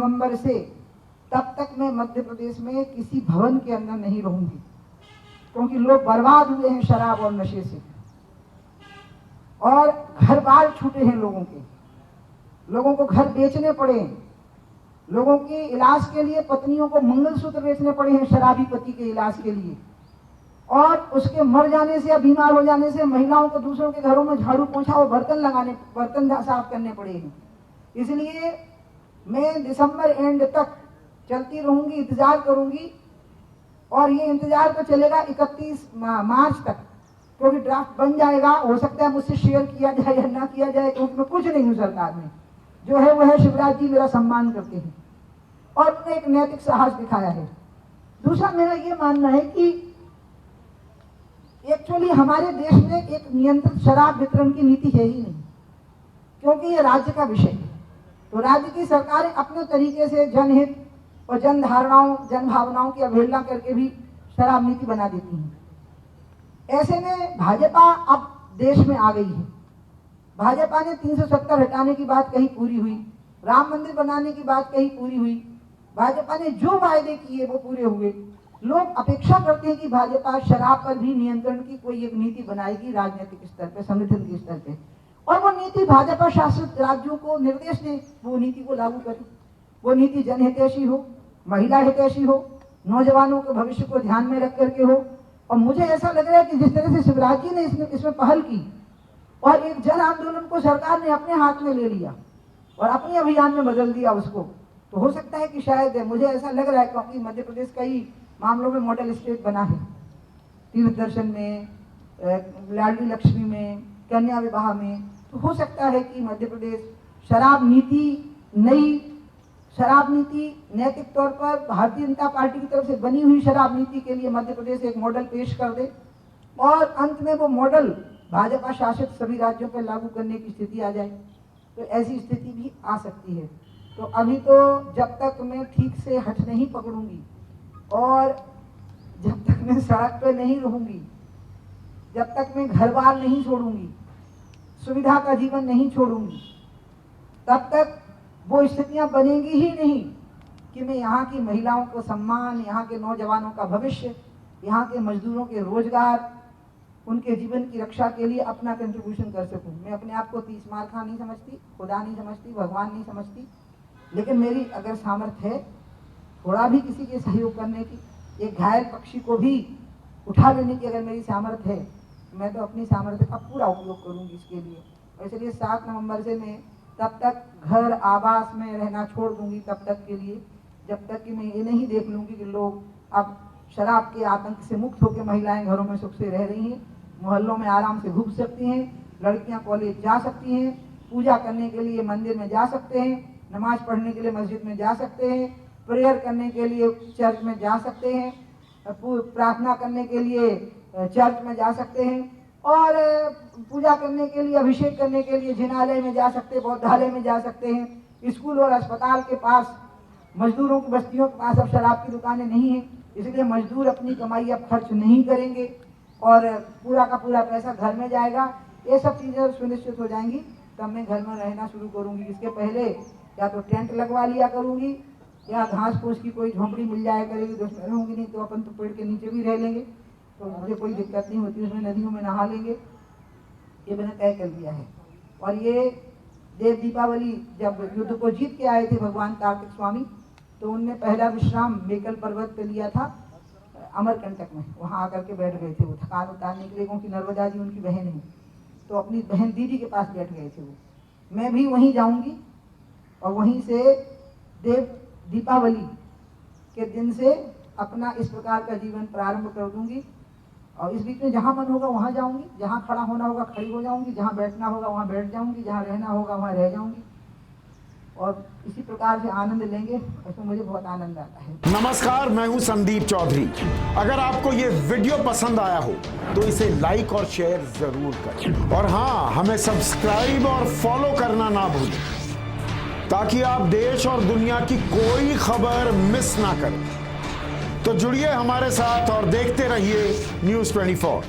नवंबर से तब तक मैं मध्य प्रदेश में किसी भवन के अंदर नहीं रहूंगी, क्योंकि लोग बर्बाद हुए हैं शराब और नशे से, और घर बार छूटे हैं लोगों के, लोगों को घर बेचने पड़े हैं, लोगों के इलाज के लिए पत्नियों को मंगलसूत्र बेचने पड़े हैं शराबी पति के इलाज के लिए, और उसके मर जाने से या बीमार हो जाने से महिलाओं को दूसरों के घरों में झाड़ू पोंछा और बर्तन साफ करने पड़े हैं। इसलिए मैं दिसंबर एंड तक चलती रहूंगी, इंतजार करूंगी, और ये इंतजार तो चलेगा 31 मार्च तक, क्योंकि ड्राफ्ट बन जाएगा। हो सकता है मुझसे शेयर किया जाए या ना किया जाए, क्योंकि मैं कुछ नहीं हूँ सरकार में। जो है वो है, शिवराज जी मेरा सम्मान करते हैं और उन्होंने एक नैतिक साहस दिखाया है। दूसरा मेरा ये मानना है कि एक्चुअली हमारे देश में एक नियंत्रित शराब वितरण की नीति है ही नहीं, क्योंकि ये राज्य का विषय है। तो राज्य की सरकारें अपने तरीके से जनहित और जन धारणाओं, जन भावनाओं की अवहेलना करके भी शराब नीति बना देती हैं। ऐसे में भाजपा अब देश में आ गई है। भाजपा ने 370 हटाने की बात कही, पूरी हुई। राम मंदिर बनाने की बात कही, पूरी हुई। भाजपा ने जो वायदे किए वो पूरे हुए। लोग अपेक्षा करते हैं कि भाजपा शराब पर भी नियंत्रण की कोई एक नीति बनाएगी राजनीतिक स्तर पे, संगठन के स्तर पे, और वो नीति भाजपा शासित राज्यों को निर्देश दे, वो नीति को लागू करे। वो नीति जनहितैषी हो, महिला हितैषी हो, नौजवानों के भविष्य को ध्यान में रख करके हो। और मुझे ऐसा लग रहा है कि जिस तरह से शिवराज जी ने इसमें पहल की और एक जन आंदोलन को सरकार ने अपने हाथ में ले लिया और अपने अभियान में बदल दिया उसको, तो हो सकता है कि शायद, मुझे ऐसा लग रहा है, क्योंकि मध्य प्रदेश कई मामलों में मॉडल स्टेट बना है, तीर्थ दर्शन में, लाडली लक्ष्मी में, कन्या विवाह में, तो हो सकता है कि मध्य प्रदेश शराब नीति, नई शराब नीति नैतिक तौर पर भारतीय जनता पार्टी की तरफ से बनी हुई शराब नीति के लिए मध्य प्रदेश एक मॉडल पेश कर दे, और अंत में वो मॉडल भाजपा शासित सभी राज्यों पर लागू करने की स्थिति आ जाए। तो ऐसी स्थिति भी आ सकती है। तो अभी तो जब तक मैं ठीक से हठ नहीं पकड़ूंगी और जब तक मैं सड़क पे नहीं रहूंगी, जब तक मैं घर बार नहीं छोड़ूंगी, सुविधा का जीवन नहीं छोड़ूंगी, तब तक वो स्थितियां बनेंगी ही नहीं कि मैं यहाँ की महिलाओं को सम्मान, यहाँ के नौजवानों का भविष्य, यहाँ के मजदूरों के रोजगार, उनके जीवन की रक्षा के लिए अपना कंट्रीब्यूशन कर सकूं। मैं अपने आप को 30 मार खा नहीं समझती, खुदा नहीं समझती, भगवान नहीं समझती, लेकिन मेरी अगर सामर्थ्य है थोड़ा भी किसी के सहयोग करने की, एक घायल पक्षी को भी उठा लेने की अगर मेरी सामर्थ्य है, मैं तो अपनी सामर्थ्य का पूरा उपयोग करूंगी इसके लिए। और इसलिए 7 नवंबर से मैं तब तक घर आवास में रहना छोड़ दूंगी, तब तक के लिए, जब तक कि मैं ये नहीं देख लूंगी कि लोग अब शराब के आतंक से मुक्त होकर महिलाएं घरों में सुख से रह रही हैं, मोहल्लों में आराम से घूम सकती हैं, लड़कियां कॉलेज जा सकती हैं, पूजा करने के लिए मंदिर में जा सकते हैं, नमाज पढ़ने के लिए मस्जिद में जा सकते हैं, प्रेयर करने के लिए चर्च में जा सकते हैं, प्रार्थना करने के लिए चर्च में जा सकते हैं, और पूजा करने के लिए, अभिषेक करने के लिए जिनालय में जा सकते हैं, बौद्धालय में जा सकते हैं। स्कूल और अस्पताल के पास, मजदूरों की बस्तियों के पास अब शराब की दुकानें नहीं हैं, इसलिए मजदूर अपनी कमाई अब खर्च नहीं करेंगे और पूरा का पूरा पैसा घर में जाएगा। ये सब चीज़ें सुनिश्चित हो जाएंगी, तब मैं घर में रहना शुरू करूँगी। इसके पहले या तो टेंट लगवा लिया करूँगी, या घास फूस की कोई झोंपड़ी मिल जाया करेगी तो उसमें रहूँगी, नहीं तो अपन तो पेड़ के नीचे भी रह लेंगे, तो मुझे कोई दिक्कत नहीं होती, उसमें नदियों में नहा लेंगे। ये मैंने तय कर लिया है। और ये देव दीपावली जब युद्ध को जीत के आए थे भगवान कार्तिक स्वामी, तो उनने पहला विश्राम मेकल पर्वत पे लिया था, अमरकंटक में, वहाँ आकर के बैठ गए थे वो थकान उतारने के लिए, क्योंकि नर्मदा जी उनकी बहन है, तो अपनी बहन दीदी के पास बैठ गए थे वो। मैं भी वहीं जाऊँगी और वहीं से देव दीपावली के दिन से अपना इस प्रकार का जीवन प्रारंभ कर दूंगी। और इस बीच में जहाँ मन होगा वहाँ जाऊंगी, जहाँ खड़ा होना होगा खड़ी हो जाऊंगी, जहाँ बैठना होगा वहाँ बैठ जाऊंगी, जहाँ रहना होगा वहाँ रह जाऊंगी, और इसी प्रकार से आनंद लेंगे। ऐसे मुझे बहुत आनंद आता है। नमस्कार, मैं हूं संदीप चौधरी। अगर आपको ये वीडियो पसंद आया हो तो इसे लाइक और शेयर जरूर करें, और हाँ, हमें सब्सक्राइब और फॉलो करना ना भूलें, ताकि आप देश और दुनिया की कोई खबर मिस ना करें। तो जुड़िए हमारे साथ और देखते रहिए News 24।